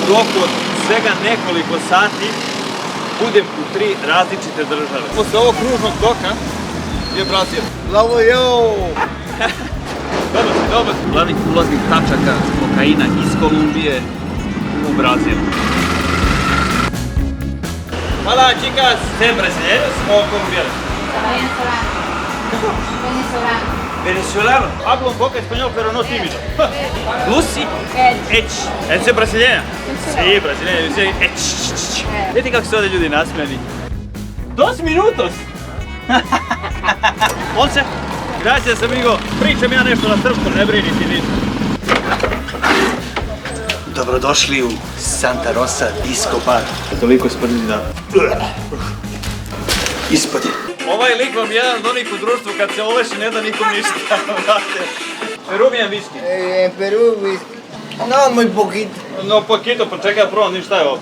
roku od svega nekoliko sati budem u 3 različite države. Posle ovog kružnog toka je Brazil. Bravo, jo! Dobro si, dobro si. Glavnih ulaznih tačaka kokaina iz Kolumbije u Brazil. Hola, chicas. ¿Ustedes brasileños o colombianos? Venezolano. Venezolano. Hablo un poco español, pero no tímido. Lucy? Ech. ¿Eres brasileña? Sí, brasileña. Yo soy Ech. Vidite kako se ovdje ljudi nasmijani. 2 minutos! Once? Gracias, amigo. Pričam ja nešto na srpskom, ne brini ti ništa. Dobrodošli u Santa Rosa Disco Bar. Toliko smrdi da... Ispod je. Ovaj lik vam je jedan od onih u društvu kad se oleši ne da nikom ništa. Peruvian whisky. En Perú, whisky. No, muy poquito. No, poquito, pa čekaj da probam ništa je ovo.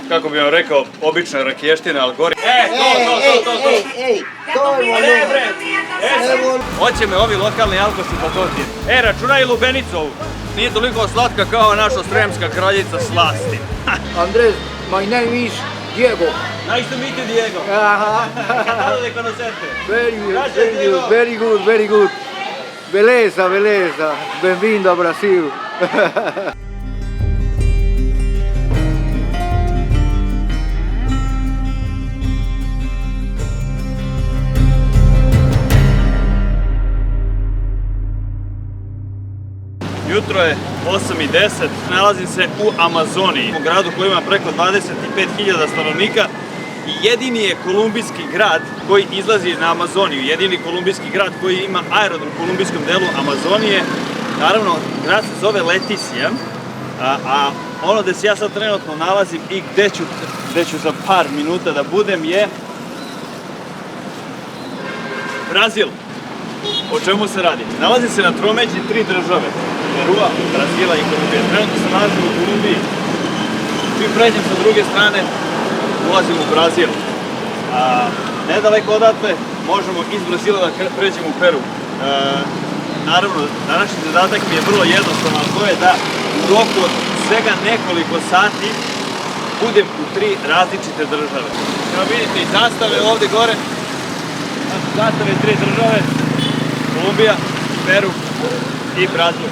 Kako bi vam rekao, obična rakiještina, ali gori. To. Ej, to je A ne, bre! Hoće me ovi lokalni alkosimpatoti. Računaj lubenicu ovu. Nije toliko slatka kao naša sremska kraljica slasti. Andrés, my name is Diego. Nice to meet you, Diego. Ajá. Encantado de conocerte. Very good. Beleza. Bem-vindo a Brasil. Jutro je 8:10, nalazim se u Amazoniji, u gradu koji ima preko 25.000 stanovnika i jedini je kolumbijski grad koji izlazi na Amazoniju, jedini kolumbijski grad koji ima aerodrom u kolumbijskom delu Amazonije. Naravno, grad se zove Leticia, a ono gde se ja sad trenutno nalazim i gde ću za par minuta da budem je Brazil. O čemu se radi? Nalazi se na tromeđi 3 države, Perua, Brazila i Kolumbije. Trenutno se nalazim u Kolumbiji. Čim pređem sa druge strane, ulazim u Brazil. Nedaleko odatle možemo iz Brazila da pređemo u Peru. Naravno, današnji zadatak mi je vrlo jednostavan, to je da u roku od svega nekoliko sati budem u 3 različite države. Evo vidite i zastave ovdje gore. Zastave 3 države. Kolumbija, Peru i Brazil.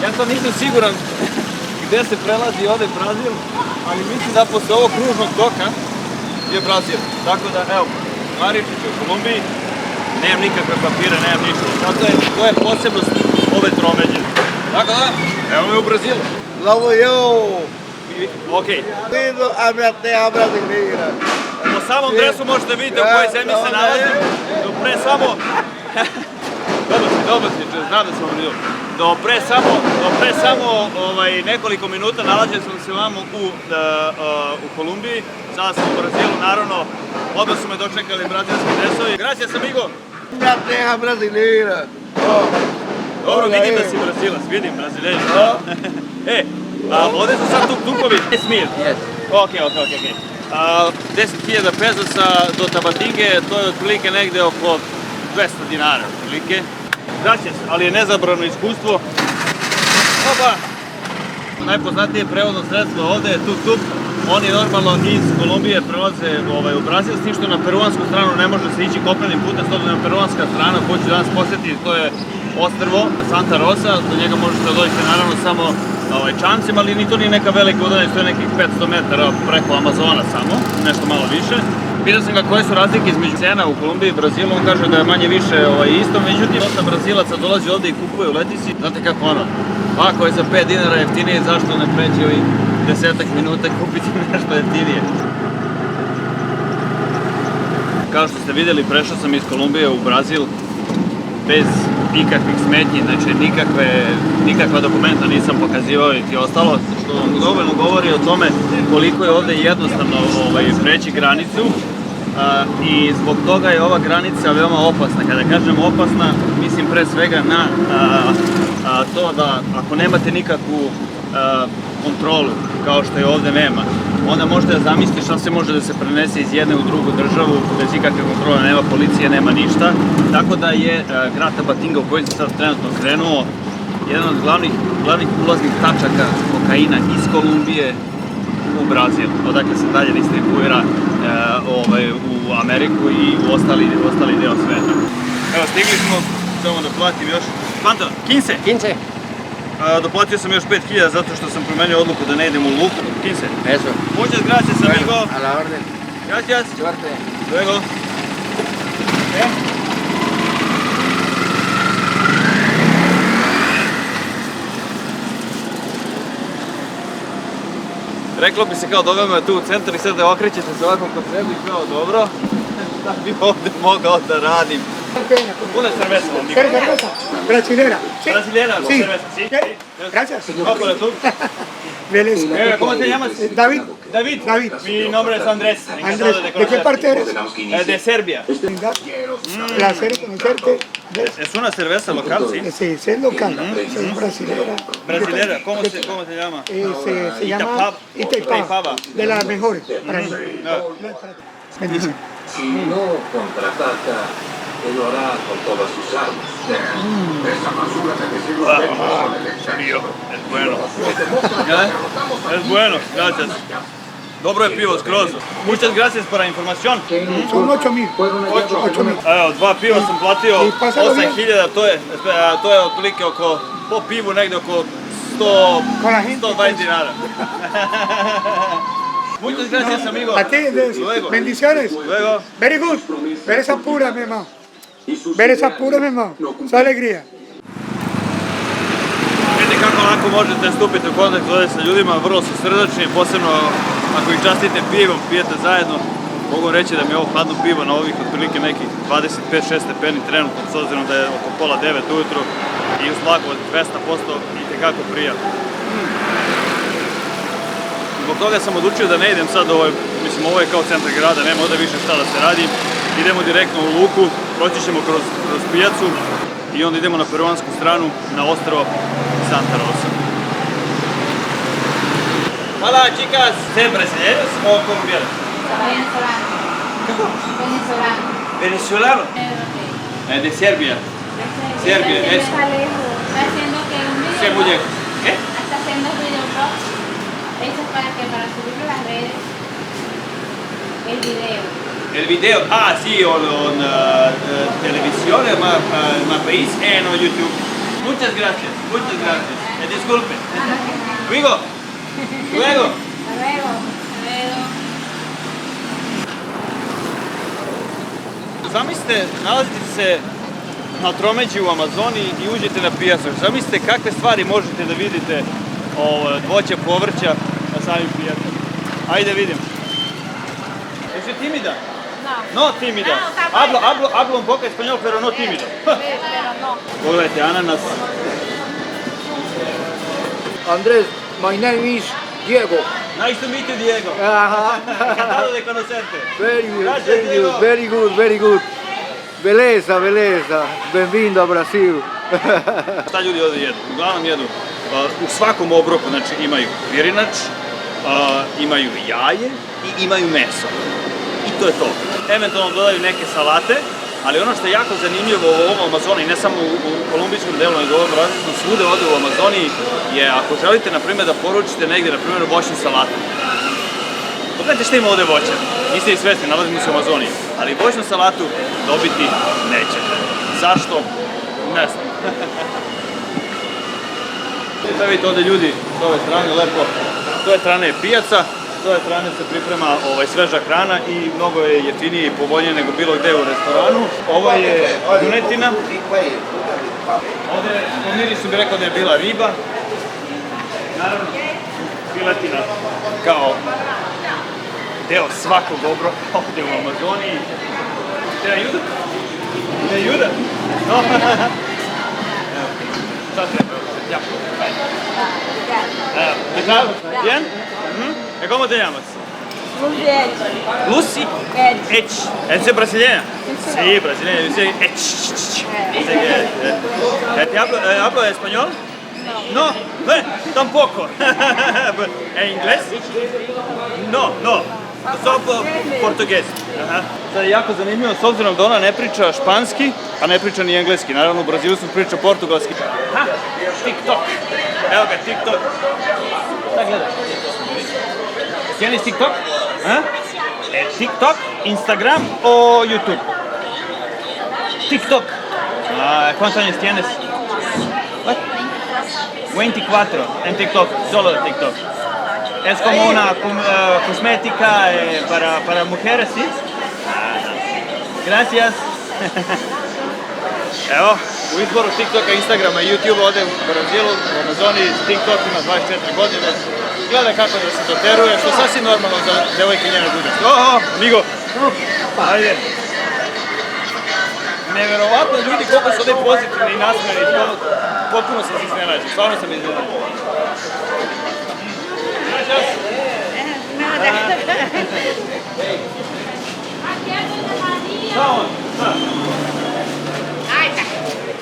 Ja sad nisam siguran gde se prelazi ovdje Brazil, ali mislim da posle ovog kružnog toka je Brazil. Tako da, evo, Maričić u Kolumbiji, nemam nikakve papire, nemam ništa. To je posebnost ove tromeđe. Tako da, evo me u Brazilu. Bravo, jo! Okej. Vido a minha terra brasileira. Po samom dresu možete vidjeti u kojoj zemlji se nalazim. Do pre samo... Dobro si, znam da sam vam vidio. Do pre samo nekoliko minuta nalazio sam se vamo u Kolumbiji. Sada sam u Brazilu, naravno. Odmah su me dočekali brazilski dresovi. Gracias, amigo! Minha terra brasileira. Dobro, vidim da si Brazilac, vidim Brazileđi. Ovdje su sad tukovi. Smir. Ok. 10.000 pezosa do Tabatinge, to je otprilike negde oko 200 dinara, otprilike. Gracias, ali je nezabrano iskustvo. Opa! Najpoznatije prevodno sredstvo ovde je tuk-tuk. Oni normalno iz Kolumbije prelaze u Brazil, s tim što na peruansku stranu ne može se ići kopnenim putem, s obzirom na peruanska strana koju ću danas posjetiti, to je ostrvo Santa Rosa, do njega možete doći naravno samo čamcem, ali ni to nije neka velika udaljenost, to je nekih 500 metara preko Amazona samo, nešto malo više. Pitao sam ga koje su razlike između cena u Kolumbiji i Brazilu, on kaže da je manje više isto, međutim, dosta Brazilaca dolazi ovde i kupuje u Letici. Znate kako ono, ako je za 5 dinara jeftinije, zašto ne pređe ovih 10 minuta i kupiti nešto jeftinije? Kao što ste vidjeli, prešao sam iz Kolumbije u Brazil bez ikakvih smetnji, znači nikakva dokumenta nisam pokazivao i ostalo, što vam dovoljno govori o tome koliko je ovdje jednostavno preći granicu i zbog toga je ova granica veoma opasna. Kada kažem opasna, mislim pre svega na to da ako nemate nikakvu kontrolu, kao što je ovdje nema, onda možete da zamislite šta se može da se prenese iz jedne u drugu državu bez ikakve kontrole, nema policije, nema ništa. Tako da je grad Tabatinga u koji sam sad trenutno krenuo jedan od glavnih ulaznih tačaka kokaina iz Kolumbije u Brazil, odakle se dalje distribuira u Ameriku i u ostali deo sveta. Evo, stigli smo, samo da platim još. Quanto? 15? 15. Doplatio sam još 5.000 zato što sam promenio odluku da ne idem u luku. 15. Eso. Muchas gracias, amigo. A la orden. Gracias. Suerte. Luego. Reklo bi se kao doveo me tu u centar i sad da okrećete se ovako kod sebe i kao dobro. Šta bi ovdje mogao da radim? Una cerveza, amigo. ¿Quieres cerveza? Brasilera. Sí. Brasileña, Sí. cerveza, sí. Gracias. Hola, tú. Vélez. ¿Cómo te llamas? David. David. David. Mi nombre es Andrés. Encantado Andrés, ¿de qué conocerte. parte eres? De Serbia. Placer conocerte. ¿Ves? Es una cerveza local, sí. Sí, es local. Es brasilera. Brasilera, ¿cómo se llama? Se llama Itaipava. Itaipava. De las mejores para mí. No. Bendición. Si no contraataca, él lo hará con todas sus armas. Esa basura de Frío, es bueno. Es bueno, gracias. Dobro je pivo skroz. Muchas gracias por la información. Son 8.000. 8.000. Evo, 2 piva sam platio I pasalo 8.000, to je otprilike oko, po pivu negde oko 120 dinara. Muchas gracias, amigo. A ti, Luego. bendiciones. Luego. Very good. Ver esa pura, mi hermano. Ver esa pura, mi hermano. Su alegría. Vidite kako lako možete stupiti u kontakt ovdje sa ljudima, vrlo su srdačni, posebno ako ih častite pivom, pijete zajedno. Mogu reći da mi je ovo hladno pivo na ovih otprilike nekih 25-6 stepeni trenutno, s obzirom da je oko pola 9 ujutru i uz vlagu od 200% itekako prija. Zbog toga sam odlučio da ne idem sad mislim ovo je kao centar grada, nema ovdje više šta da se radi. Idemo direktno u luku, proći ćemo kroz pijacu i onda idemo na peruansku stranu, na ostrvo Santa Rosa. Hola chicas, ¿se brasileños o colombianos? Venezolano. ¿Cómo? Venezolano. Venezolano. De Serbia. Serbia, Está eso. lejos. Está haciendo que un video. Sí, muy bien. ¿Qué? Está haciendo videoblog. Eso es para subirlo a las redes. El video. El video, sí, o en televisión, en país, no YouTube. Muchas gracias. Disculpe. Amigo, luego. Hasta luego. Hasta luego. Zamislite, nalazite se na tromeđi u Amazoni i uđete na pijacu. Zamislite kakve stvari možete da vidite od voća, povrća na samim pijacama. Ajde vidim. Jesi timida? No. No timida. Hablo un poco español, pero no tímido. Pero no. Pogledajte, ananas. Andrés, my name is Diego. Nice to meet you, Diego. Ajá. Encantado de conocerte. Very good, very good, very good. Beleza, beleza. Bem-vindo a Brasil. Šta ljudi ovdje jedu? Uglavnom jedu u svakom obroku, znači imaju pirinač, imaju jaje i imaju meso. I to je to. Eventualno dodaju neke salate, ali ono što je jako zanimljivo u ovom Amazoniji, ne samo u kolumbijskom delu, nego u ovom različitom svude ovdje u Amazoniji, je ako želite, na primjer, da poručite negdje, na primjer, voćnu salatu. Pogledajte šta ima ovdje voća. Niste i svesni, nalazimo se u Amazoniji, ali voćnu salatu dobiti nećete. Zašto? Ne znam. Sada vidite ovdje ljudi s ove strane, lepo, s ove strane je pijaca, s ove strane se priprema sveža hrana i mnogo je jeftinije i povoljnije nego bilo gde u restoranu. Ovo je junetina. Ovdje po mirisu bi rekao da je bila riba. Naravno, piletina kao deo svakog obroka ovdje u Amazoniji. Te ayuda? Te ayuda? No? Šta treba? Ja. ¿Qué tal? ¿Bien? ¿Cómo te llamas? Lucy? Ech. ¿Es brasileña? Sí, brasileña. Dice Ech. ¿Hablo español? No. No, tampoco. ¿En inglés? No. Solo portugués. Aha. Sad je jako zanimljivo, s obzirom da ona ne priča španski, a ne priča ni engleski. Naravno, u Brazilu se priča portugalski. Ha, TikTok. Evo ga, TikTok. Da, gledaj. Tienes TikTok? TikTok, Instagram o YouTube? TikTok. ¿Cuántos años tienes? What? 24 en TikTok, solo de TikTok. Es como una cosmética para mujeres, ¿sí? Gracias. Evo, u izboru TikToka, Instagrama i YouTube ovdje u Brazilu, u Amazoni, TikTok ima 24 godine. Gleda kako da se doteruje, što sasvim normalno za devojke njene dužnosti. Oho, amigo! Ajde! Neverovatno ljudi koliko su ovdje pozitivni i nasmijeni, potpuno sam se iznenađen, stvarno sam iznenađen. Gracias! Šta on? Šta?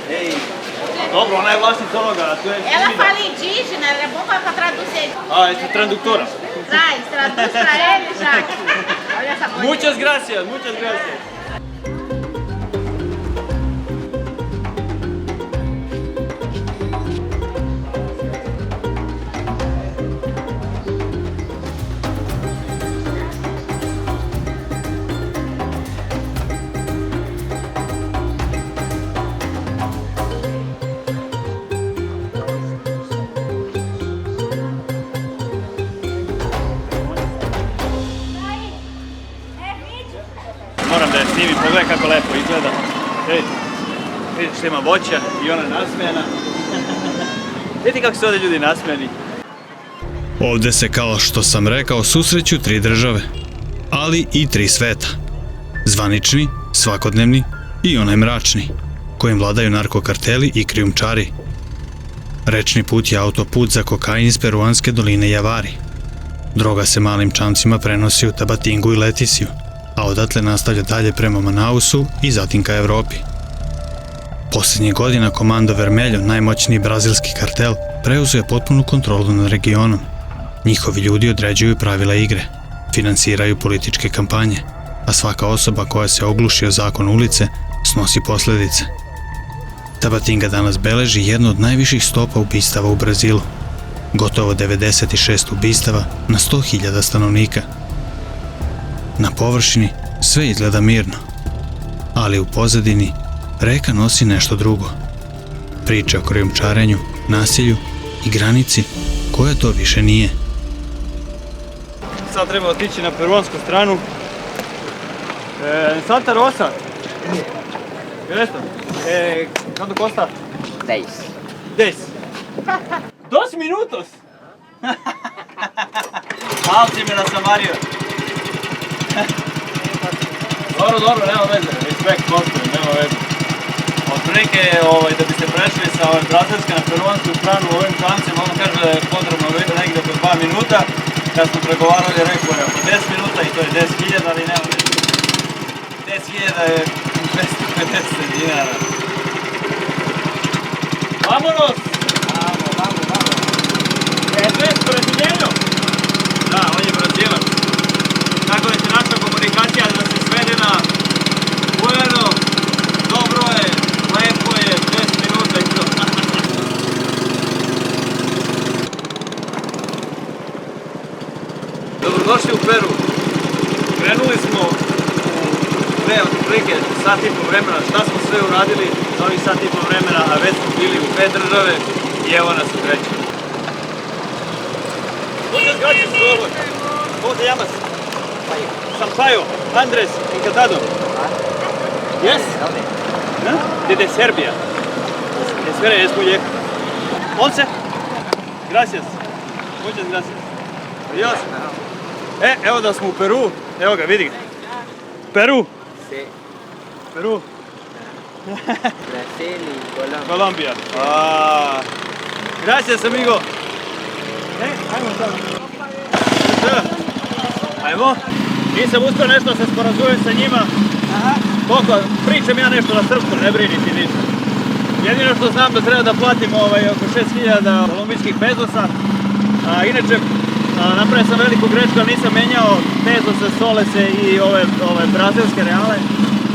Ej, dobro, ona je vlasnica onoga, tu je... Ela fala indígena, ela é bom pra traduzir. É tradutora. Traduz pra ele já. Olha essa bolinha. Muchas gracias, muchas gracias. Moram da je snimim, pogledaj kako lepo izgleda. Vidiš što ima voća i ona je nasmijana. Vidite kako su ovdje ljudi nasmijani. Ovdje se, kao što sam rekao, susreću 3 države, ali i 3 sveta. Zvanični, svakodnevni i onaj mračni, kojim vladaju narkokarteli i krijumčari. Rečni put je autoput za kokain iz peruanske doline Javari. Droga se malim čamcima prenosi u Tabatingu i Letisiju, a odatle nastavlja dalje prema Manausu i zatim ka Evropi. Posljednjih godina Komando Vermelho, najmoćniji brazilski kartel, preuzeo je potpunu kontrolu nad regionom. Njihovi ljudi određuju pravila igre, finansiraju političke kampanje, a svaka osoba koja se ogluši o zakon ulice snosi posljedice. Tabatinga danas beleži jednu od najviših stopa ubistava u Brazilu. Gotovo 96 ubistava na 100.000 stanovnika. Na površini sve izgleda mirno, ali u pozadini reka nosi nešto drugo. Priče o krijumčarenju, nasilju i granici koja to više nije. Sad treba otići na peruansku stranu. Santa Rosa. ¿Qué es esto? ¿Cuánto costa? 10. 10. 2 minutos. Alci me nasamario. Dobro, nema veze. Respekt, postoji, nema veze. Otprilike, da biste prešli sa brazilske na peruansku stranu u ovim čamcima, on kaže da je potrebno negdje oko 2 minuta. Kad smo pregovarali, rekao je oko 10 minuta i to je 10.000, ali nema veze. 10.000 je 250 dinara. Vamonos! Vamos. Eto je Brazileño? Da, on je Brazilac. Tako da će naša komunikacija da se svede na bueno, dobro je, lepo je, 10 minuta i to. Dobrodošli u Peru. Krenuli smo pre otprilike sat i po vremena, šta smo sve uradili za ovih sat i po vremena, a već smo bili u 2 države i evo nas u 3. Muchas gracias, Robert. ¿Cómo te llamas? Sampaio. Andrés, encantado. Yes? Desde Serbia. Espera, es muy lejos. 11? Gracias. Muchas gracias. Adiós. Evo da smo u Peru. Evo ga, vidi ga. Peru. Sí. Peru. Brasil y Colombia. Colombia. Gracias, amigo. Ajmo tamo. Ajmo. Nisam uspio nešto se sporazujem sa njima. Koliko? Pričam ja nešto na srpskom, ne brini ti ništa. Jedino što znam da treba da platim oko 6.000 kolumbijskih pezosa. Inače, napravio sam veliku grešku, ali nisam menjao peso se, sole se i ove brazilske reale.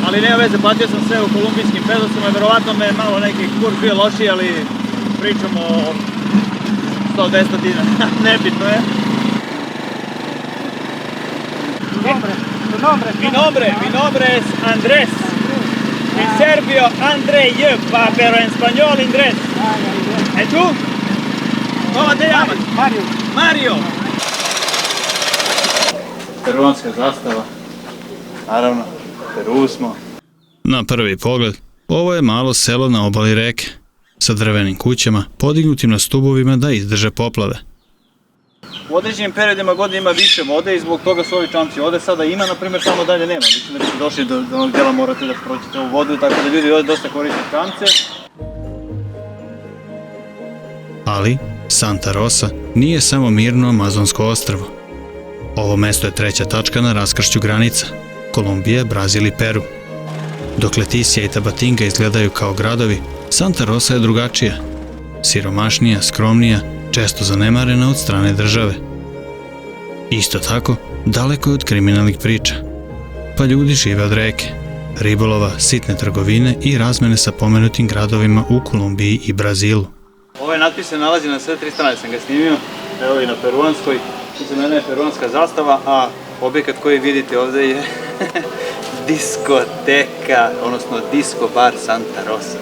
Ali nema veze, platio sam sve u kolumbijskim pesosima, verovatno me malo neki kurs bio lošiji, ali pričamo o 100-200 dinara, nebitno je. Mi nombre es Andrés. En serbio Andrej, pa pero en español Andrés. ¿Y tú? ¿Cómo te llamas? Mario. Peruanska zastava. Naravno, Peru smo. Na prvi pogled, ovo je malo selo na obali reke, sa drvenim kućama podignutim na stubovima da izdrže poplave. U određenim periodima godine ima više vode i zbog toga su ovi čamci. Ovde sada ima, na primjer, tamo dalje nema. Mislim da biste došli do onog dela morate da prođete u vodu, tako da ljudi ovde dosta koriste čamce. Ali Santa Rosa nije samo mirno amazonsko ostrvo. Ovo mesto je treća tačka na raskršću granica Kolumbije, Brazil i Peru. Dok Leticia i Tabatinga izgledaju kao gradovi, Santa Rosa je drugačija. Siromašnija, skromnija, često zanemarena od strane države. Isto tako, daleko je od kriminalnih priča. Pa ljudi žive od reke, ribolova, sitne trgovine i razmene sa pomenutim gradovima u Kolumbiji i Brazilu. Ovaj natpis se nalazi na sve tri strane, sam ga snimio. Evo i na peruanskoj. Iza mene je peruanska zastava, a objekat koji vidite ovde je diskoteka, odnosno disco bar Santa Rosa.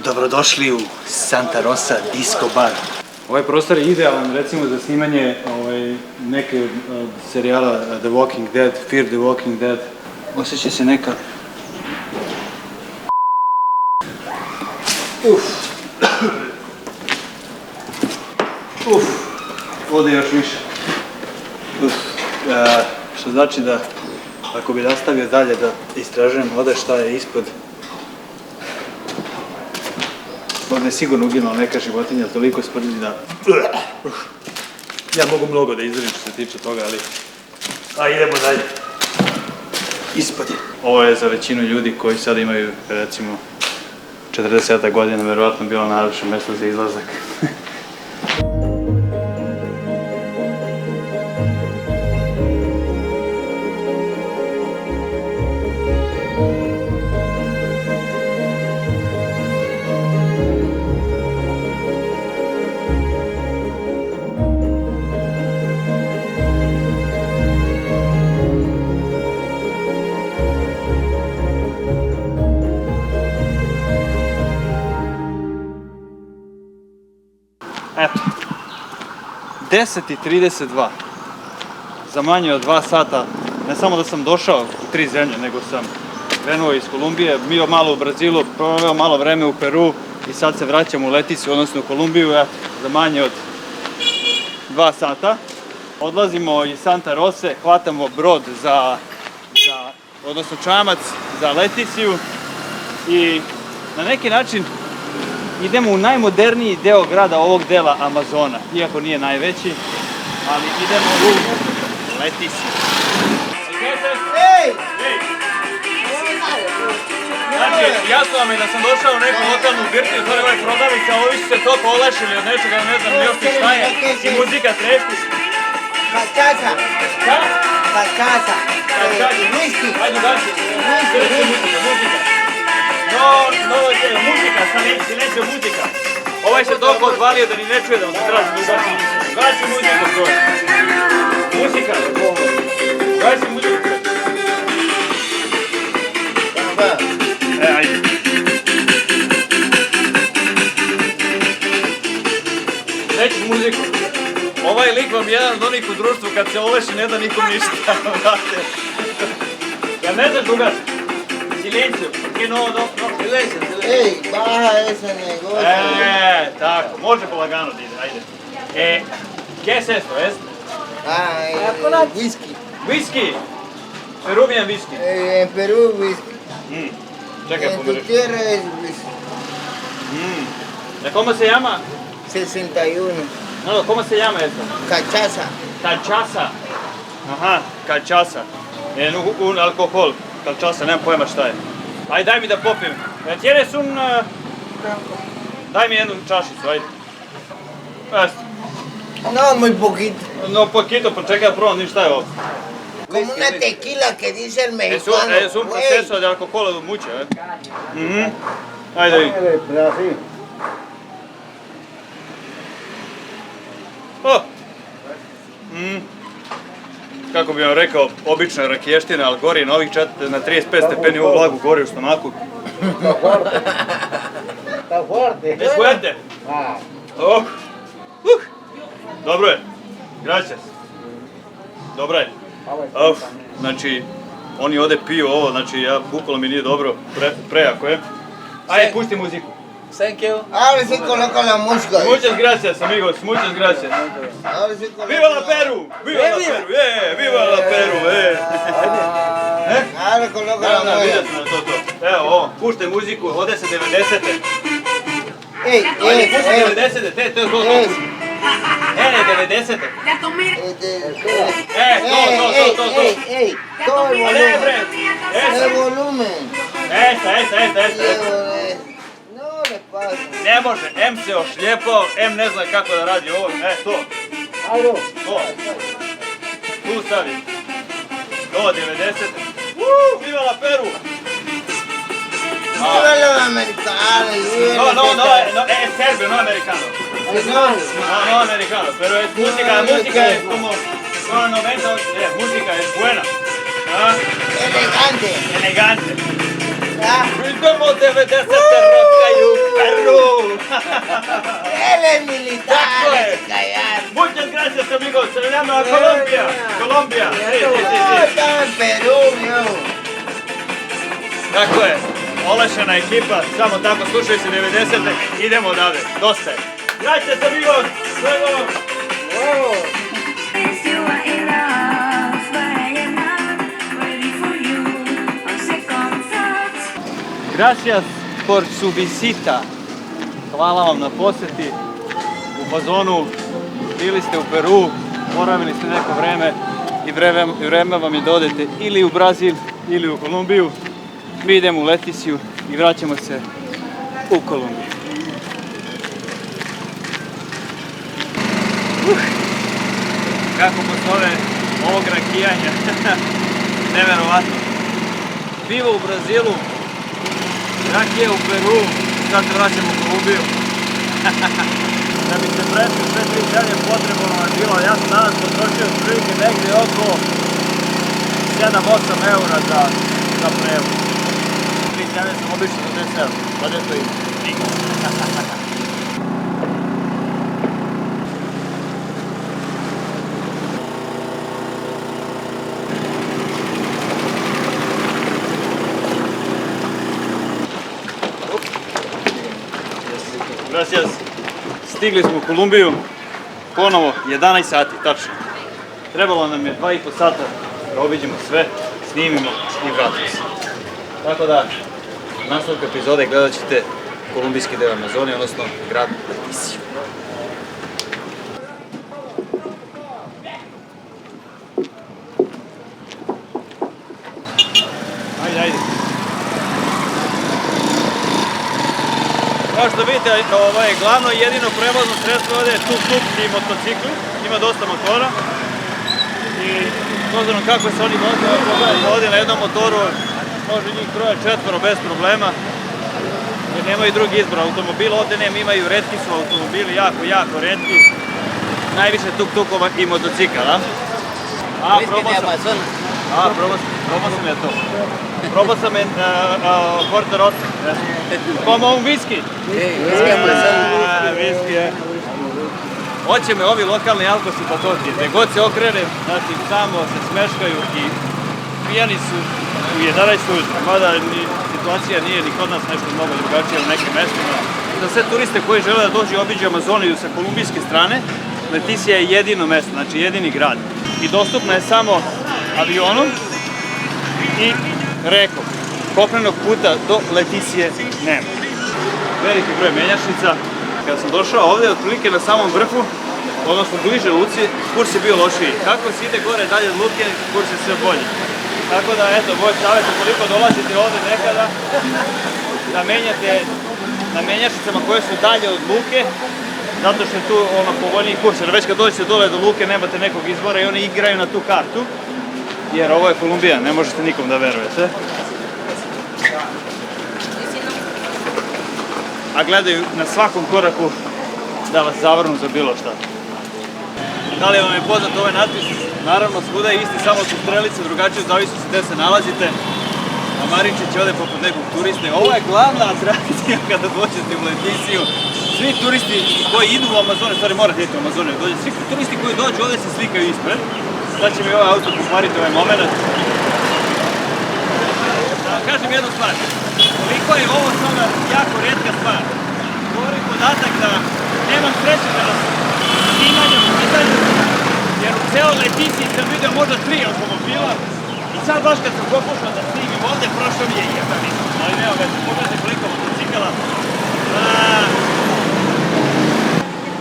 Dobrodošli u Santa Rosa Disco Bar. Ovaj prostor je idealan recimo za snimanje neke od serijala The Walking Dead, Fear the Walking Dead. Osjeća se neka... Ode još više. Što znači da ako bi nastavio dalje da istražujem ovde šta je ispod, ovdje je sigurno uginula neka životinja, toliko smrdi da... Ja mogu mnogo da izražim što se tiče toga, ali... A idemo dalje. Ispod je. Ovo je za većinu ljudi koji sad imaju, recimo, 40 godina, verovatno bilo najlepše mesto za izlazak. Eto, 10:32. Za manje od 2 sata, ne samo da sam došao u 3 zemlje, nego sam krenuo iz Kolumbije, bio malo u Brazilu, proveo malo vreme u Peru i sad se vraćam u Leticiu, odnosno u Kolumbiju, eto, za manje od 2 sata. Odlazimo iz Santa Rose, hvatamo brod odnosno čamac za Leticiju i na neki način idemo u najmoderniji deo grada ovog dela Amazona, iako nije najveći, ali idemo u Leticiju. Znači, jasno vam je da sam došao u neku lokalnu birtiju, to je ovaj prodavnica, ovi su se toliko olešili od nečega, ne znam ni još šta je, i muzika trešti. Cachaça. Šta? Cachaça. Whisky. Ajde daći, muzika. No, muzika, silencio muzika. Ovaj se toliko odvalio da ni ne čuje da vam se traži da gasi muziku skoro. Muzika. Gasi muziku. Ajde. Neću muziku. Ovaj lik vam je jedan od onih u društvu kad se oleši ne da nikom ništa. Ja ne znaš drugač. Silencio, porque no. Silencio. Ej, baja ese negocio. Tako, može polagano da ide, ajde. ¿Qué es esto, es? Whisky. Whisky. Peruvian whisky. En Perú, whisky. Čekaj, En tu pomeri. tierra es whisky. ¿Cómo se llama? 61. No, ¿cómo se llama esto? Cachaza. Cachaza. Aha, cachaza. Un alkohol. Cachaza, nemam pojma šta je. Ajde, daj mi da popijem. ¿Tienes un... Daj mi jednu čašicu, ajde. Esto. No, muy poquito. No poquito, pa čekaj da probam, ništa je ovo. Como una tequila que dice el mexicano. Es un proceso de alcohol mucho, Ajde vi. Kako bi vam rekao, obična rakiještina, ali gori na ovih na 35 stepeni u vlagu, gori u stomaku. Está fuerte. Es fuerte. Dobro je. Gracias. Dobro je. Znači, oni ovdje piju ovo, znači ja bukvalno mi nije dobro, prejako je. Ajde, pusti muziku. Thank you. Ahora sí coloca la música. Muchas gracias, amigos, muchas gracias. Ahora sí coloca. ¡Viva la Perú! ¡Viva la Perú! ¡Viva la Perú! Ahora coloca la música. Evo ovo, puštaj muziku, ovdje se 90-te. Ej, Ajde, puštaj 90-te, to je to. Ne, 90-te. Ey, todo el volumen. El volumen. Esta. No le pasa. Ne može, M se ošljepao, M ne zna kako da radi ovo, to. To. Tu stavi. To, 90. Viva la Peru! Viva los americanos. No, es serbio, no americano. No, americano, pero es música es como son 90, música es buena. Elegante. ¿Cómo debe de ser roca y un perro? Él es militar, callar. Muchas gracias, amigos. Se le llama Colombia. No, estaba en Perú, viejo. Tako je. Olešena ekipa, samo tako slušaju se 90-te, idemo dalje. Dosta je. Gracias, amigos. Luego. Gracias por su visita. Hvala vam na posjeti. U fazonu bili ste u Peru, boravili ste neko vreme i vreme vam je da odete ili u Brazil ili u Kolumbiju. Mi idemo u Letisiju i vraćamo se u Kolumbiju. Kako posle ovog rakijanja, neverovatno. Pivo u Brazilu, rakije u Peru, sad se vraćamo u Kolumbiju. Da bi se prešli sve tri zemlje potrebno je bilo, ja sam danas potrošio otprilike negdje oko 7-8 eura za prevoz. Tri zemlje sam obično za 10 eura, pa gdje to ima? Gracias. Stigli smo u Kolumbiju, ponovo 11 sati, tačno. Trebalo nam je 2,5 sata da obiđemo sve, snimimo i vratimo se. Tako da, u nastavku epizode gledat ćete kolumbijski deo Amazonije, odnosno grad Letisiju. Ajde. Kao što vidite, glavno i jedino prevozno sredstvo ovdje je tuk-tuk i motocikl. Ima dosta motora. I s obzirom kako se oni voze, ovdje na jednom motoru može njih 3-4 bez problema. Jer nemaju drugi izbor automobila, ovdje nema, imaju retki su automobili, jako retki. Najviše tuk-tukova i motocikala. Probao sam ja to. Probao sam Porto Rosso. Como un whisky. Whisky je. Hoće me ovi lokalni alkosi patoti. Gde god se okrenem, znači samo se smeškaju i pijani su u 11 ujutro. Mada situacija nije ni kod nas nešto mnogo drugačije u nekim mestima. Za sve turiste koji žele da dođu i obiđu Amazoniju sa kolumbijske strane, Letisija je jedino mesto, znači jedini grad. I dostupna je samo avionom i rekom. Kopnenog puta do Letisije nema. Veliki broj menjačnica. Kada sam došao ovdje, otprilike na samom vrhu, odnosno bliže luci, kurs je bio lošiji. Kako se ide gore dalje od luke, kurs je sve bolji. Tako da, eto, moj savjet, ukoliko dolazite ovdje nekada, da menjate na menjačnicama koje su dalje od luke, zato što je tu povoljniji kurs, jer već kad dođete dole do luke nemate nekog izbora i oni igraju na tu kartu, jer ovo je Kolumbija, ne možete nikom da verujete. A gledaju na svakom koraku da vas zavrnu za bilo šta. Da li vam je poznat ovaj natpis? Naravno, svuda je isti, samo su strelice drugačije, zavisi se gde se nalazite. A Maričić ode poput nekog turiste. Ovo je glavna atrakcija kada dođete u Letisiju. Svi turisti koji idu u Amazone, stvari morate idete u Amazone, svi turisti koji dođu ovdje se slikaju ispred. Sad će mi ovaj auto pokvariti ovaj moment. Da vam kažem jednu stvar. Koliko je ovo sada jako retka stvar. Govori podatak da nemam sreće da nas snimanje u pitanju, jer u celoj Letisiji sam vidio možda 3 automobila i sad baš kad sam pokušao da snimim ovdje, prošao mi je jedan. Ali nema veze, pogledajte koliko motocikala.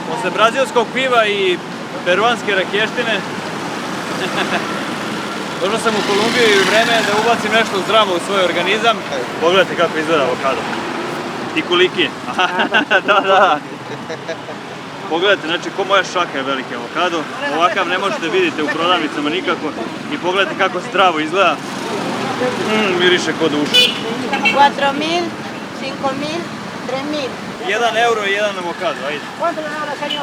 Posle brazilskog piva i peruanske rakještine došao sam u Kolumbiju i vreme je da ubacim nešto zdravo u svoj organizam. Pogledajte kako izgleda avokado. I koliki je. Da. Pogledajte, znači ko moja šaka je veliki avokado. Ovakav ne možete vidjeti u prodavnicama nikako. I pogledajte kako zdravo izgleda. Miriše kod uša. 4.000, 5.000, 3.000. 1 euro i jedan avokado, ajde.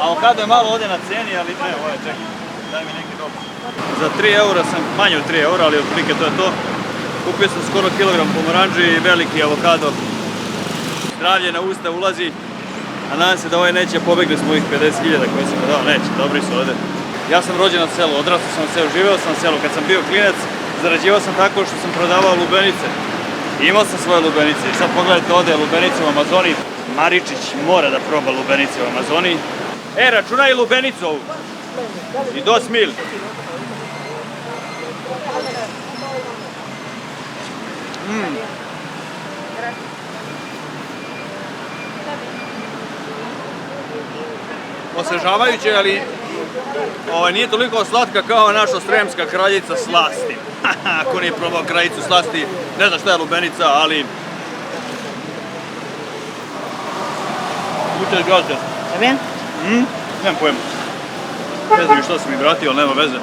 Avokado je malo ovdje na ceni, ali ne, ovo je, čekaj, daj mi neki dobro. Za 3 eura sam, manje od 3 eura, ali otprilike to je to. Kupio sam skoro kilogram pomoranđe i veliki avokado. Zdravlje na usta ulazi, a nadam se da ovaj neće pobegne s mojih 50.000 koje sam ga dao, neće, dobri su ovdje. Ja sam rođen na selu, odrastao sam na selu, živeo sam na selu, kad sam bio klinac, zarađivao sam tako što sam prodavao lubenice. Imao sam svoje lubenice i sad pogledajte ovdje lubenice u Amazoni. Maričić mora da proba lubenice u Amazoni. Računaj lubenicu ovu. I 2.000. Osvežavajuće, ali nije toliko slatka kao naša sremska kraljica slasti. Ako nije probao kraljicu slasti, ne znam šta je lubenica, ali... Muchas gracias. ¿Está bien? Nemam pojma. Ne znam što sam mi vratio, ali nema veze.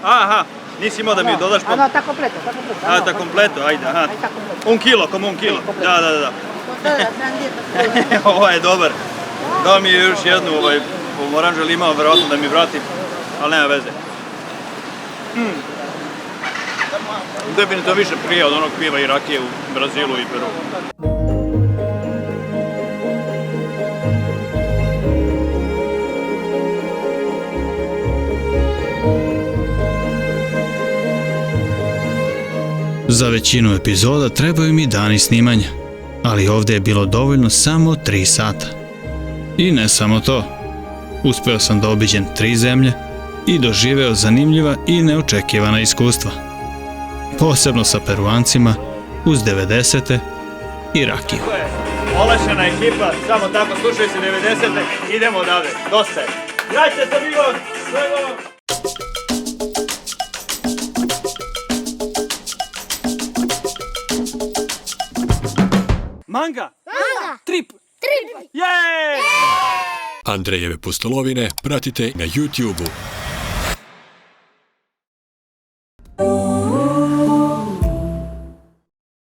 Aha, nisi imao da mi dodaš Ah, no, está completo, está completo. Ah, está completo, ajde, aha. Ahí está completo. 1 kilo, como 1 kilo. Da. Con toda la sandía. Ovo je dobar. Dao mi je još jednu pomoranđu, ali imao verovatno da mi vrati, ali nema veze. Definitivno više prije od onog piva i rakije u Brazilu i Peru. Za većinu epizoda trebaju mi dani snimanja, ali ovdje je bilo dovoljno samo 3 sata. I ne samo to. Uspeo sam da obiđem 3 zemlje i doživeo zanimljiva i neočekivana iskustva. Posebno sa Peruancima uz 90. i rakiju. Olešena ekipa, samo tako, slušaju se 90. Idemo odavde, dosta je. Grazie se bilo, sve Manga! Trip! Jej! Andrejeve pustolovine pratite na YouTube-u.